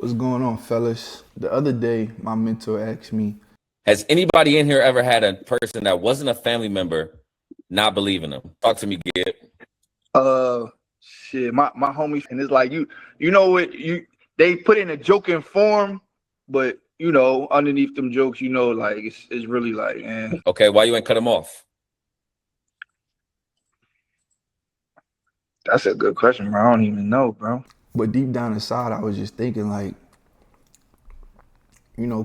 What's going on, fellas? The other day, my mentor asked me, Has anybody in here ever had a person that wasn't a family member not believe in them? Talk to me, Gib. Uh, shit, my homies, and it's like you know what they put in a joking form, but underneath them jokes, like it's really like, Okay, why you ain't cut him off? that's a good question, bro. I don't even know, bro. but deep down inside, I was just thinking, like,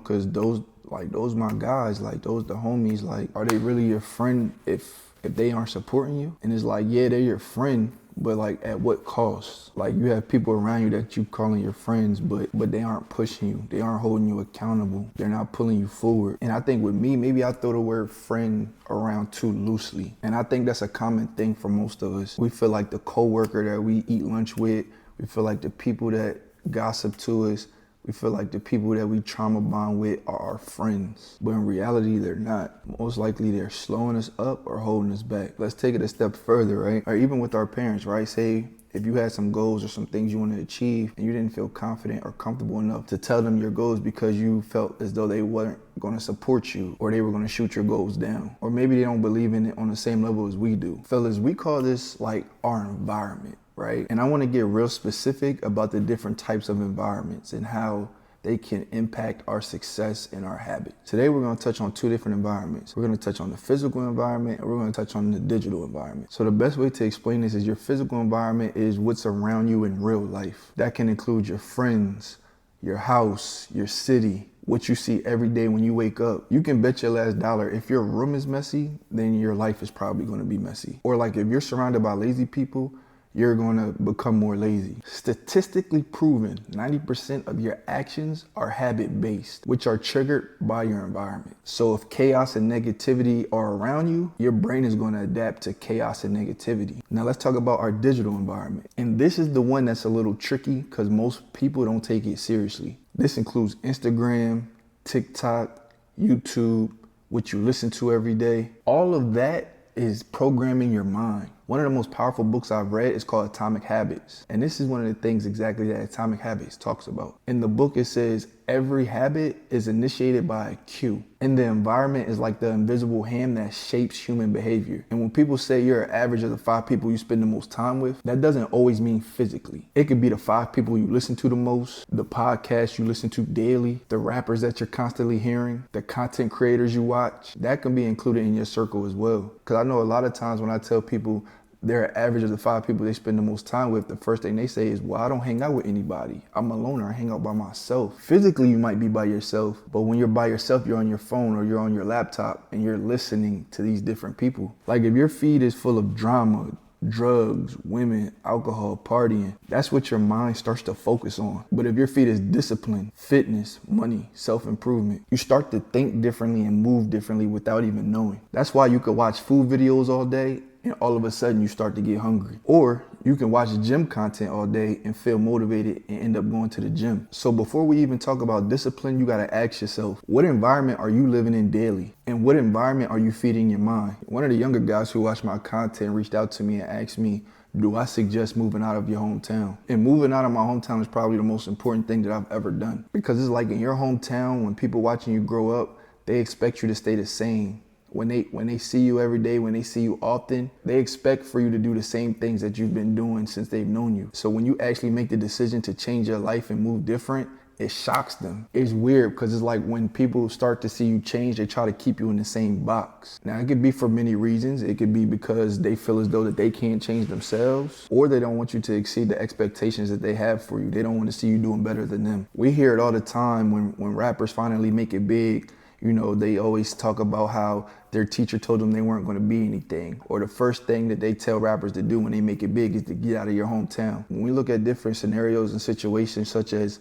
cause those my guys, like those the homies, like, are they really your friend if they aren't supporting you? And it's like, yeah, they're your friend, but like at what cost? Like you have people around you that you calling your friends, but they aren't pushing you, they aren't holding you accountable, they're not pulling you forward. And I think with me, maybe I throw the word friend around too loosely, and I think that's a common thing for most of us. We feel like the coworker that we eat lunch with, we feel like the people that gossip to us, we feel like the people that we trauma bond with are our friends, but in reality, they're not. Most likely, they're slowing us up or holding us back. Let's take it a step further, right? Or even with our parents, right? Say if you had some goals or some things you wanted to achieve and you didn't feel confident or comfortable enough to tell them your goals because you felt as though they weren't going to support you or they were going to shoot your goals down. Or maybe they don't believe in it on the same level as we do. Fellas, we call this like our environment, right? And I want to get real specific about the different types of environments and how they can impact our success and our habits. Today, we're going to touch on two different environments. We're going to touch on the physical environment and we're going to touch on the digital environment. So the best way to explain this is your physical environment is what's around you in real life. That can include your friends, your house, your city, what you see every day when you wake up. You can bet your last dollar if your room is messy, then your life is probably going to be messy. Or like if you're surrounded by lazy people, you're going to become more lazy. Statistically proven, 90% of your actions are habit-based, which are triggered by your environment. So if chaos and negativity are around you, your brain is going to adapt to chaos and negativity. Now let's talk about our digital environment. And this is the one that's a little tricky because most people don't take it seriously. This includes Instagram, TikTok, YouTube, what you listen to every day. All of that is programming your mind. One of the most powerful books I've read is called Atomic Habits. And this is one of the things exactly that Atomic Habits talks about. In the book, it says every habit is initiated by a cue. And the environment is like the invisible hand that shapes human behavior. And when people say you're an average of the 5 people you spend the most time with, that doesn't always mean physically. It could be the 5 people you listen to the most, the podcasts you listen to daily, the rappers that you're constantly hearing, the content creators you watch. That can be included in your circle as well. Because I know a lot of times when I tell people they're an average of the 5 people they spend the most time with, the first thing they say is, well, I don't hang out with anybody. I'm a loner. I hang out by myself. Physically, you might be by yourself, but when you're by yourself, you're on your phone or you're on your laptop and you're listening to these different people. Like if your feed is full of drama, drugs, women, alcohol, partying, that's what your mind starts to focus on. But if your feed is discipline, fitness, money, self-improvement, you start to think differently and move differently without even knowing. That's why you could watch food videos all day and all of a sudden you start to get hungry. Or you can watch gym content all day and feel motivated and end up going to the gym. So before we even talk about discipline, you gotta ask yourself, what environment are you living in daily? And what environment are you feeding your mind? One of the younger guys who watched my content reached out to me and asked me, do I suggest moving out of your hometown? And moving out of my hometown is probably the most important thing that I've ever done. Because it's like in your hometown, when people watching you grow up, they expect you to stay the same. When they see you every day, when they see you often, they expect for you to do the same things that you've been doing since they've known you. So when you actually make the decision to change your life and move different, it shocks them. It's weird because it's like when people start to see you change, they try to keep you in the same box. Now, it could be for many reasons. It could be because they feel as though that they can't change themselves, or they don't want you to exceed the expectations that they have for you. They don't want to see you doing better than them. We hear it all the time when rappers finally make it big. You know, they always talk about how their teacher told them they weren't going to be anything. Or the first thing that they tell rappers to do when they make it big is to get out of your hometown. When we look at different scenarios and situations such as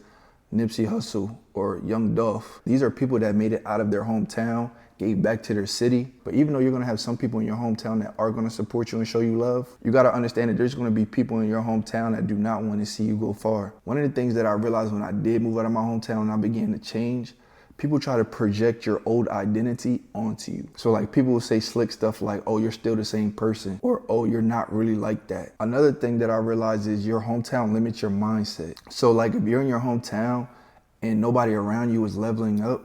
Nipsey Hussle or Young Dolph, these are people that made it out of their hometown, gave back to their city. But even though you're going to have some people in your hometown that are going to support you and show you love, you got to understand that there's going to be people in your hometown that do not want to see you go far. One of the things that I realized when I did move out of my hometown and I began to change, people try to project your old identity onto you. So like people will say slick stuff like, oh, you're still the same person, or oh, you're not really like that. Another thing that I realized is your hometown limits your mindset. So like if you're in your hometown and nobody around you is leveling up,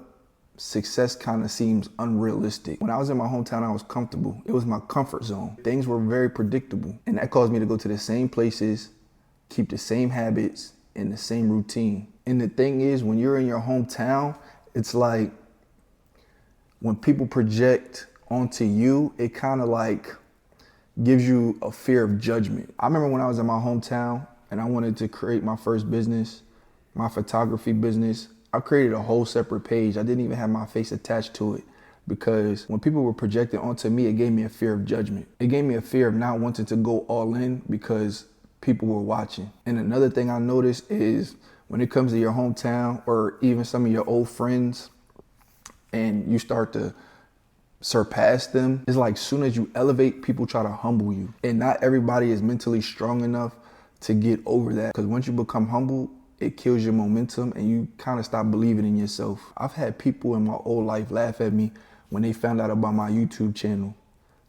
success kind of seems unrealistic. When I was in my hometown, I was comfortable. It was my comfort zone. Things were very predictable, and that caused me to go to the same places, keep the same habits, and the same routine. And the thing is, when you're in your hometown, it's like when people project onto you, it kind of like gives you a fear of judgment. I remember when I was in my hometown and I wanted to create my first business, my photography business, I created a whole separate page. I didn't even have my face attached to it because when people were projecting onto me, it gave me a fear of judgment. It gave me a fear of not wanting to go all in because people were watching. And another thing I noticed is when it comes to your hometown or even some of your old friends and you start to surpass them, it's like soon as you elevate, people try to humble you. And not everybody is mentally strong enough to get over that, because once you become humble, it kills your momentum and you kind of stop believing in yourself. I've had people in my old life laugh at me when they found out about my YouTube channel,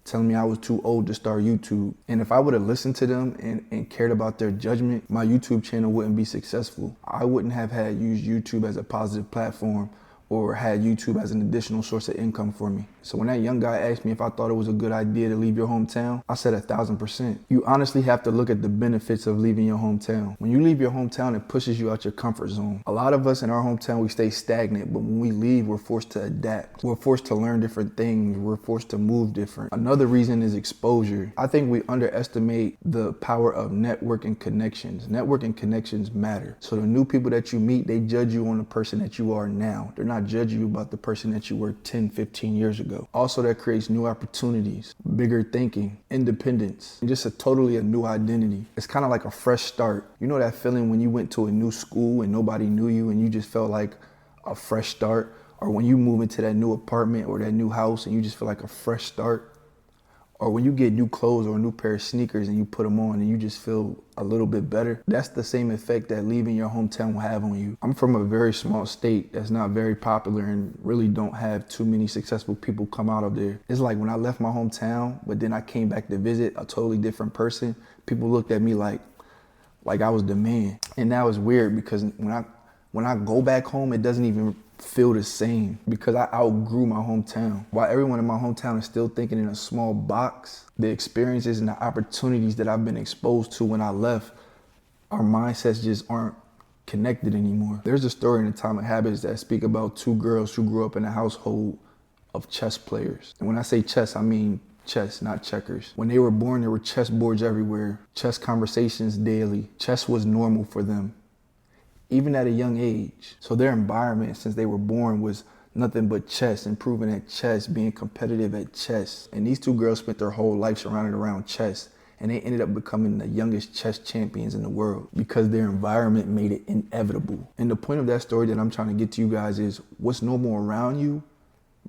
telling me I was too old to start YouTube. And if I would have listened to them and cared about their judgment, my YouTube channel wouldn't be successful. I wouldn't have used YouTube as a positive platform or had YouTube as an additional source of income for me. So when that young guy asked me if I thought it was a good idea to leave your hometown, I said 1,000%. You honestly have to look at the benefits of leaving your hometown. When you leave your hometown, it pushes you out your comfort zone. A lot of us in our hometown, we stay stagnant, but when we leave, we're forced to adapt. We're forced to learn different things. We're forced to move different. Another reason is exposure. I think we underestimate the power of networking connections. Networking connections matter. So the new people that you meet, they judge you on the person that you are now. They're not judging you about the person that you were 10, 15 years ago. Also, that creates new opportunities, bigger thinking, independence, and just a new identity. It's kind of like a fresh start. You know that feeling when you went to a new school and nobody knew you and you just felt like a fresh start? Or when you move into that new apartment or that new house and you just feel like a fresh start? Or when you get new clothes or a new pair of sneakers and you put them on and you just feel a little bit better? That's the same effect that leaving your hometown will have on you. I'm from a very small state that's not very popular and really don't have too many successful people come out of there. It's like when I left my hometown, but then I came back to visit a totally different person, people looked at me like I was the man. And now it's weird because when I go back home, it doesn't even feel the same because I outgrew my hometown. While everyone in my hometown is still thinking in a small box, the experiences and the opportunities that I've been exposed to when I left, our mindsets just aren't connected anymore. There's a story in Atomic Habits that speak about two girls who grew up in a household of chess players. And when I say chess, I mean chess, not checkers. When they were born, there were chess boards everywhere, chess conversations daily. Chess was normal for them, even at a young age. So their environment since they were born was nothing but chess, improving at chess, being competitive at chess. And these two girls spent their whole life surrounded around chess, and they ended up becoming the youngest chess champions in the world because their environment made it inevitable. And the point of that story that I'm trying to get to you guys is what's normal around you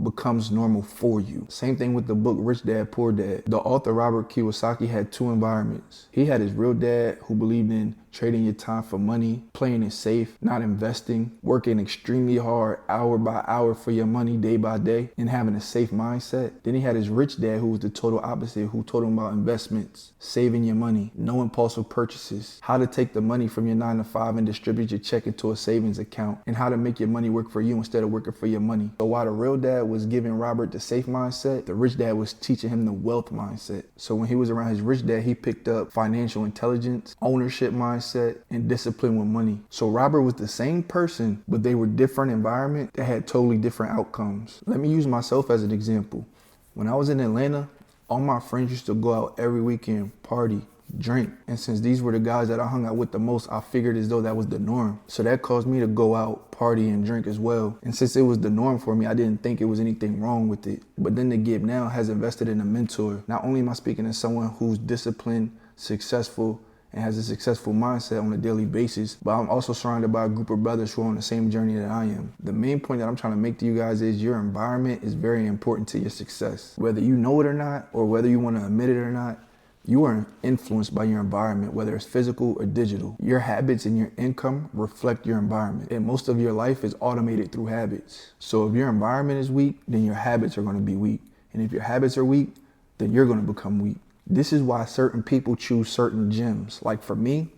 becomes normal for you. Same thing with the book Rich Dad, Poor Dad. The author Robert Kiyosaki had two environments. He had his real dad who believed in trading your time for money, playing it safe, not investing, working extremely hard hour by hour for your money day by day, and having a safe mindset. Then he had his rich dad who was the total opposite, who told him about investments, saving your money, no impulsive purchases, how to take the money from your 9 to 5 and distribute your check into a savings account, and how to make your money work for you instead of working for your money. So while the real dad was giving Robert the safe mindset, the rich dad was teaching him the wealth mindset. So when he was around his rich dad, he picked up financial intelligence, ownership mindset, and discipline with money. So Robert was the same person, but they were different environments that had totally different outcomes. Let me use myself as an example. When I was in Atlanta, all my friends used to go out every weekend, party, drink. And since these were the guys that I hung out with the most, I figured as though that was the norm. So that caused me to go out, party, and drink as well. And since it was the norm for me, I didn't think it was anything wrong with it. But then the Gib now has invested in a mentor. Not only am I speaking as someone who's disciplined, successful, and has a successful mindset on a daily basis, but I'm also surrounded by a group of brothers who are on the same journey that I am. The main point that I'm trying to make to you guys is your environment is very important to your success. Whether you know it or not, or whether you want to admit it or not, you are influenced by your environment, whether it's physical or digital. Your habits and your income reflect your environment, and most of your life is automated through habits. So if your environment is weak, then your habits are going to be weak. And if your habits are weak, then you're going to become weak. This is why certain people choose certain gyms. Like for me,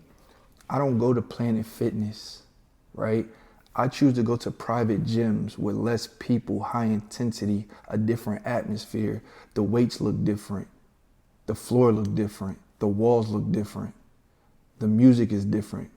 I don't go to Planet Fitness, right? I choose to go to private gyms with less people, high intensity, a different atmosphere. The weights look different. The floor look different. The walls look different. The music is different.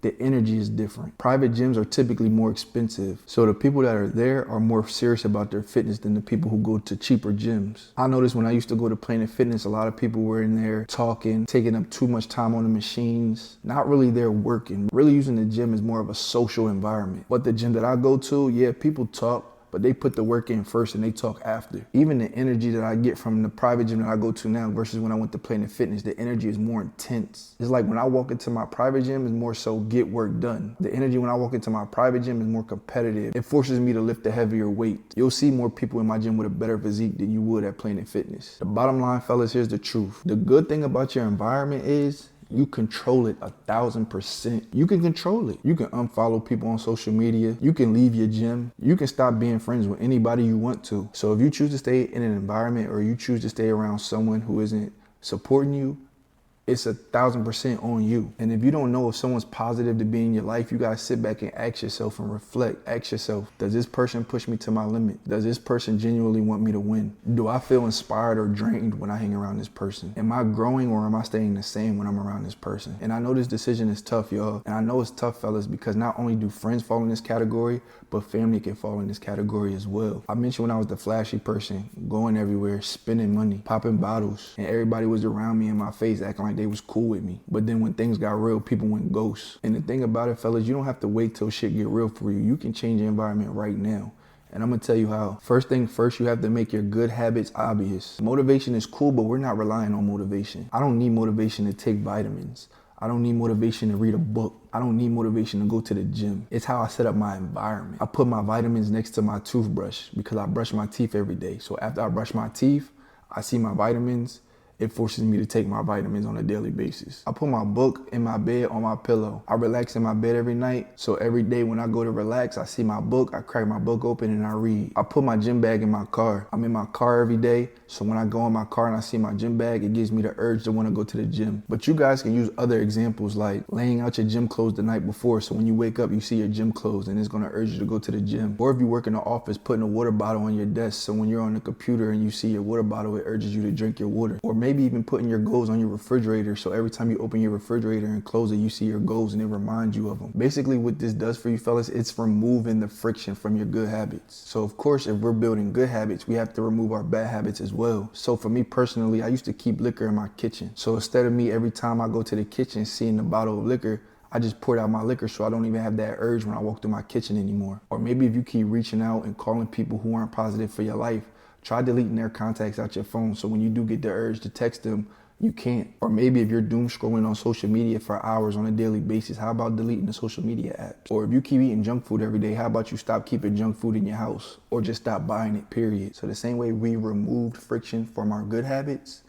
The energy is different. Private gyms are typically more expensive, so the people that are there are more serious about their fitness than the people who go to cheaper gyms. I noticed when I used to go to Planet Fitness, a lot of people were in there talking, taking up too much time on the machines, not really there working. Really using the gym as more of a social environment. But the gym that I go to, yeah, people talk, but they put the work in first and they talk after. Even the energy that I get from the private gym that I go to now versus when I went to Planet Fitness, the energy is more intense. It's like when I walk into my private gym, it's more so get work done. The energy when I walk into my private gym is more competitive. It forces me to lift a heavier weight. You'll see more people in my gym with a better physique than you would at Planet Fitness. The bottom line, fellas, here's the truth. The good thing about your environment is you control it 1,000%. You can control it. You can unfollow people on social media. You can leave your gym. You can stop being friends with anybody you want to. So if you choose to stay in an environment or you choose to stay around someone who isn't supporting you, it's 1,000% on you. And if you don't know if someone's positive to be in your life, you gotta sit back and ask yourself and reflect. Ask yourself, does this person push me to my limit? Does this person genuinely want me to win? Do I feel inspired or drained when I hang around this person? Am I growing or am I staying the same when I'm around this person? And I know this decision is tough, y'all. And I know it's tough, fellas, because not only do friends fall in this category, but family can fall in this category as well. I mentioned when I was the flashy person, going everywhere, spending money, popping bottles, and everybody was around me in my face acting like they was cool with me. But then when things got real, people went ghost. And the thing about it, fellas, you don't have to wait till shit get real for you. You can change your environment right now. And I'm gonna tell you how. First thing first, you have to make your good habits obvious. Motivation is cool, but we're not relying on motivation. I don't need motivation to take vitamins. I don't need motivation to read a book. I don't need motivation to go to the gym. It's how I set up my environment. I put my vitamins next to my toothbrush because I brush my teeth every day. So after I brush my teeth, I see my vitamins. It forces me to take my vitamins on a daily basis. I put my book in my bed on my pillow. I relax in my bed every night. So every day when I go to relax, I see my book, I crack my book open and I read. I put my gym bag in my car. I'm in my car every day. So when I go in my car and I see my gym bag, it gives me the urge to want to go to the gym. But you guys can use other examples like laying out your gym clothes the night before. So when you wake up, you see your gym clothes and it's going to urge you to go to the gym. Or if you work in the office, putting a water bottle on your desk. So when you're on the computer and you see your water bottle, it urges you to drink your water. Or maybe even putting your goals on your refrigerator, so every time you open your refrigerator and close it, you see your goals and it reminds you of them. Basically what this does for you, fellas, it's removing the friction from your good habits. So of course, if we're building good habits, we have to remove our bad habits as well. So for me personally, I used to keep liquor in my kitchen. So instead of me every time I go to the kitchen seeing the bottle of liquor, I just poured out my liquor so I don't even have that urge when I walk through my kitchen anymore. Or maybe if you keep reaching out and calling people who aren't positive for your life, try deleting their contacts out your phone so when you do get the urge to text them, you can't. Or maybe if you're doom scrolling on social media for hours on a daily basis, how about deleting the social media apps? Or if you keep eating junk food every day, how about you stop keeping junk food in your house? Or just stop buying it, period. So the same way we removed friction from our good habits,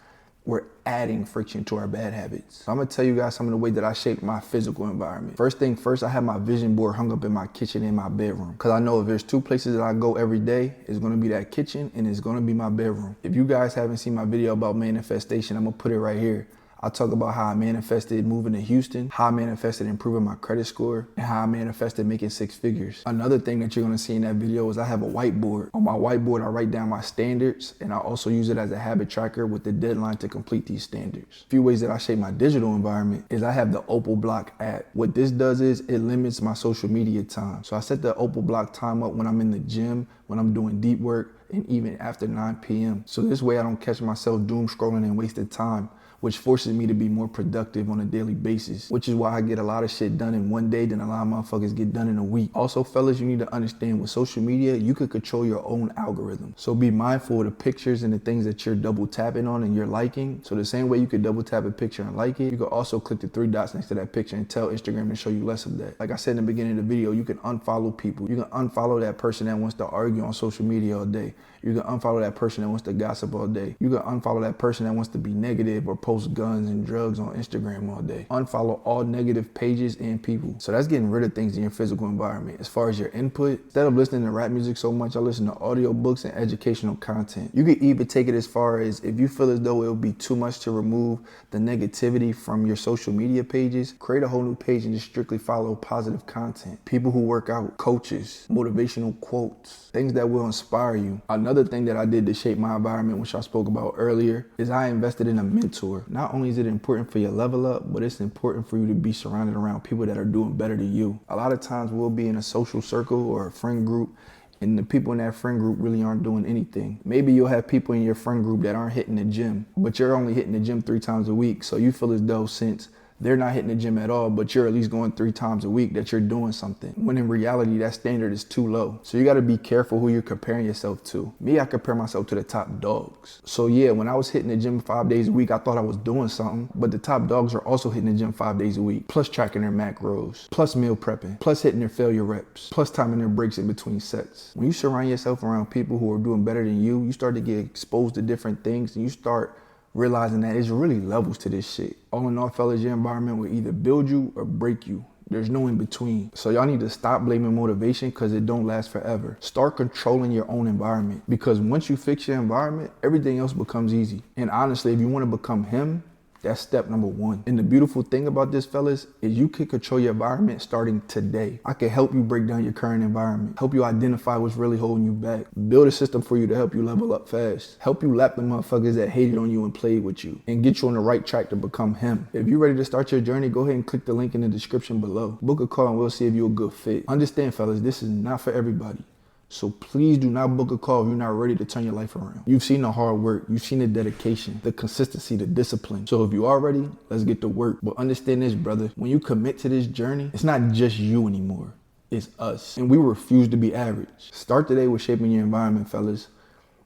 we're adding friction to our bad habits. So I'm gonna tell you guys some of the way that I shaped my physical environment. First thing first, I have my vision board hung up in my kitchen and my bedroom. Cause I know if there's two places that I go every day, it's gonna be that kitchen and it's gonna be my bedroom. If you guys haven't seen my video about manifestation, I'm gonna put it right here. I talk about how I manifested moving to Houston, how I manifested improving my credit score, and how I manifested making 6 figures. Another thing that you're gonna see in that video is I have a whiteboard. On my whiteboard, I write down my standards, and I also use it as a habit tracker with the deadline to complete these standards. A few ways that I shape my digital environment is I have the Opal Block app. What this does is it limits my social media time. So I set the Opal Block time up when I'm in the gym, when I'm doing deep work, and even after 9 p.m. So this way I don't catch myself doom scrolling and wasted time, which forces me to be more productive on a daily basis, which is why I get a lot of shit done in one day than a lot of motherfuckers get done in a week. Also, fellas, you need to understand with social media, you could control your own algorithm. So be mindful of the pictures and the things that you're double tapping on and you're liking. So the same way you could double tap a picture and like it, you could also click the 3 dots next to that picture and tell Instagram to show you less of that. Like I said in the beginning of the video, you can unfollow people. You can unfollow that person that wants to argue on social media all day. You can unfollow that person that wants to gossip all day. You can unfollow that person that wants to be negative or post guns and drugs on Instagram all day. Unfollow all negative pages and people. So that's getting rid of things in your physical environment. As far as your input, instead of listening to rap music so much, I listen to audiobooks and educational content. You could even take it as far as if you feel as though it would be too much to remove the negativity from your social media pages, create a whole new page and just strictly follow positive content. People who work out, coaches, motivational quotes, things that will inspire you. Another thing that I did to shape my environment, which I spoke about earlier, is I invested in a mentor. Not only is it important for your level up, but it's important for you to be surrounded around people that are doing better than you. A lot of times we'll be in a social circle or a friend group, and the people in that friend group really aren't doing anything. Maybe you'll have people in your friend group that aren't hitting the gym, but you're only hitting the gym 3 times a week. So you feel as though since they're not hitting the gym at all, but you're at least going 3 times a week, that you're doing something. When in reality, that standard is too low. So you gotta be careful who you're comparing yourself to. Me, I compare myself to the top dogs. So yeah, when I was hitting the gym 5 days a week, I thought I was doing something, but the top dogs are also hitting the gym 5 days a week, plus tracking their macros, plus meal prepping, plus hitting their failure reps, plus timing their breaks in between sets. When you surround yourself around people who are doing better than you start to get exposed to different things, and you start realizing that there's really levels to this shit. All in all, fellas, your environment will either build you or break you. There's no in between. So y'all need to stop blaming motivation because it don't last forever. Start controlling your own environment, because once you fix your environment, everything else becomes easy. And honestly, if you want to become him, that's step number 1. And the beautiful thing about this, fellas, is you can control your environment starting today. I can help you break down your current environment, help you identify what's really holding you back, build a system for you to help you level up fast, help you lap the motherfuckers that hated on you and played with you, and get you on the right track to become him. If you're ready to start your journey, go ahead and click the link in the description below. Book a call and we'll see if you're a good fit. Understand, fellas, this is not for everybody. So please do not book a call if you're not ready to turn your life around. You've seen the hard work, you've seen the dedication, the consistency, the discipline. So if you are ready, let's get to work. But understand this, brother, when you commit to this journey, it's not just you anymore, it's us. And we refuse to be average. Start today with shaping your environment, fellas.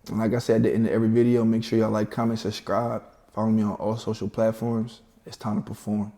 And like I said at the end of every video, make sure y'all like, comment, subscribe, follow me on all social platforms. It's time to perform.